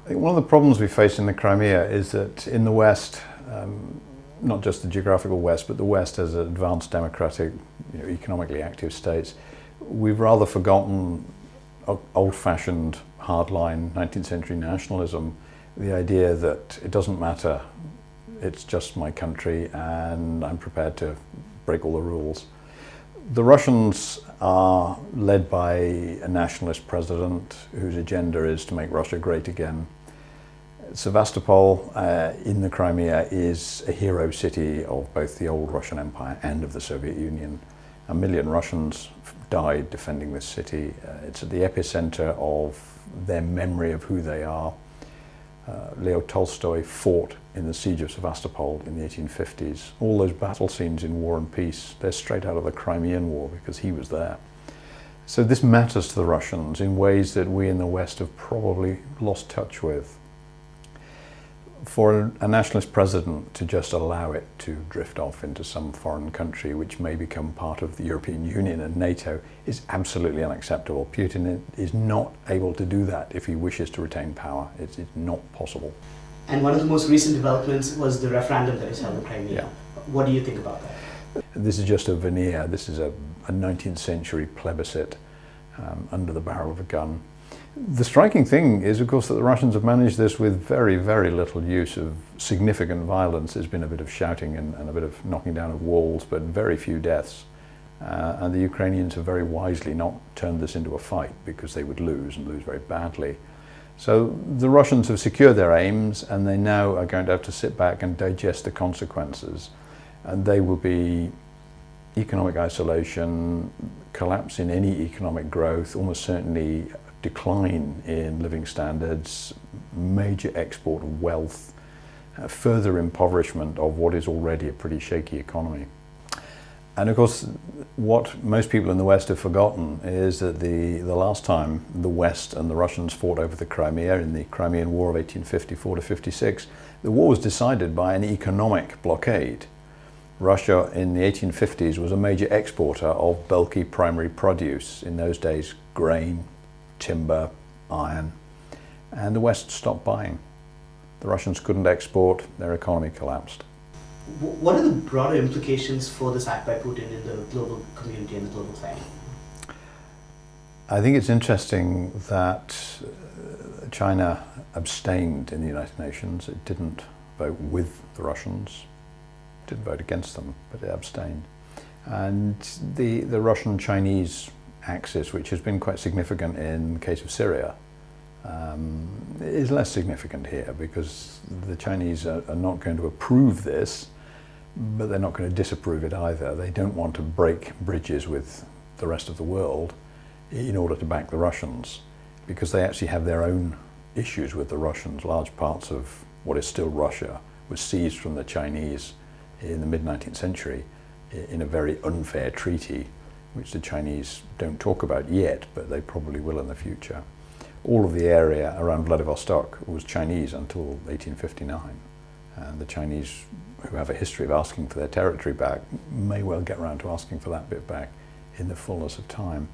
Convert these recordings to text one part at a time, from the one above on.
I think one of the problems we face in the Crimea is that in the West, not just the geographical West, but the West as advanced democratic, economically active states, we've rather forgotten old-fashioned, hardline 19th century nationalism, the idea that it doesn't matter, it's just my country and I'm prepared to break all the rules. The Russians are led by a nationalist president whose agenda is to make Russia great again. Sevastopol in the Crimea is a hero city of both the old Russian Empire and of the Soviet Union. 1 million Russians died defending this city. It's at the epicenter of their memory of who they are. Leo Tolstoy fought in the siege of Sevastopol in the 1850s. All those battle scenes in War and Peace, they're straight out of the Crimean War because he was there. So this matters to the Russians in ways that we in the West have probably lost touch with. For a nationalist president to just allow it to drift off into some foreign country which may become part of the European Union and NATO is absolutely unacceptable. Putin is not able to do that if he wishes to retain power. It's not possible. And one of the most recent developments was the referendum that is held in Crimea. Yeah. What do you think about that? This is just a veneer. This is a 19th century plebiscite under the barrel of a gun. The striking thing is, of course, that the Russians have managed this with very, very little use of significant violence. There's been a bit of shouting and a bit of knocking down of walls, but very few deaths. And the Ukrainians have very wisely not turned this into a fight because they would lose and lose very badly. So the Russians have secured their aims and they now are going to have to sit back and digest the consequences. And they will be economic isolation, collapse in any economic growth, almost certainly decline in living standards, major export of wealth, further impoverishment of what is already a pretty shaky economy. And of course, what most people in the West have forgotten is that the last time the West and the Russians fought over the Crimea in the Crimean War of 1854 to 56, the war was decided by an economic blockade. Russia in the 1850s was a major exporter of bulky primary produce, in those days grain, timber, iron, and the West stopped buying. The Russians couldn't export, their economy collapsed. What are the broader implications for this act by Putin in the global community and the global climate? I think it's interesting that China abstained in the United Nations. It didn't vote with the Russians, it didn't vote against them, but it abstained. And the Russian-Chinese axis, which has been quite significant in the case of Syria, is less significant here because the Chinese are not going to approve this, but they're not going to disapprove it either. They don't want to break bridges with the rest of the world in order to back the Russians, because they actually have their own issues with the Russians. Large parts of what is still Russia was seized from the Chinese in the mid-19th century in a very unfair treaty, which the Chinese don't talk about yet, but they probably will in the future. All of the area around Vladivostok was Chinese until 1859. And the Chinese, who have a history of asking for their territory back, may well get around to asking for that bit back in the fullness of time.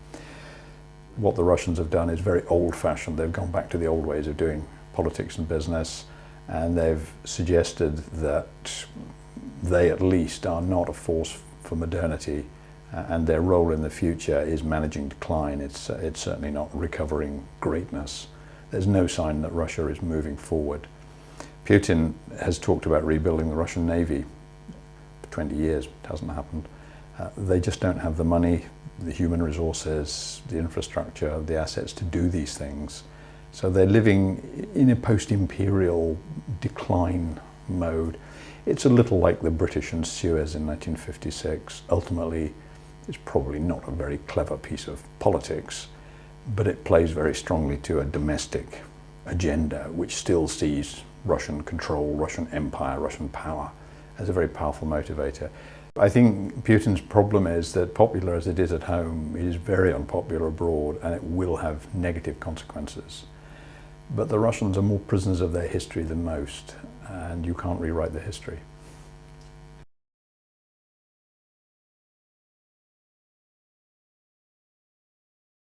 What the Russians have done is very old-fashioned. They've gone back to the old ways of doing politics and business, and they've suggested that they at least are not a force for modernity, and their role in the future is managing decline. It's certainly not recovering greatness. There's no sign that Russia is moving forward. Putin has talked about rebuilding the Russian Navy for 20 years. It hasn't happened. They just don't have the money, the human resources, the infrastructure, the assets to do these things. So they're living in a post-imperial decline mode. It's a little like the British and Suez in 1956. Ultimately, it's probably not a very clever piece of politics, but it plays very strongly to a domestic agenda which still sees Russian control, Russian empire, Russian power as a very powerful motivator. I think Putin's problem is that, popular as it is at home, it is very unpopular abroad and it will have negative consequences. But the Russians are more prisoners of their history than most, and you can't rewrite the history.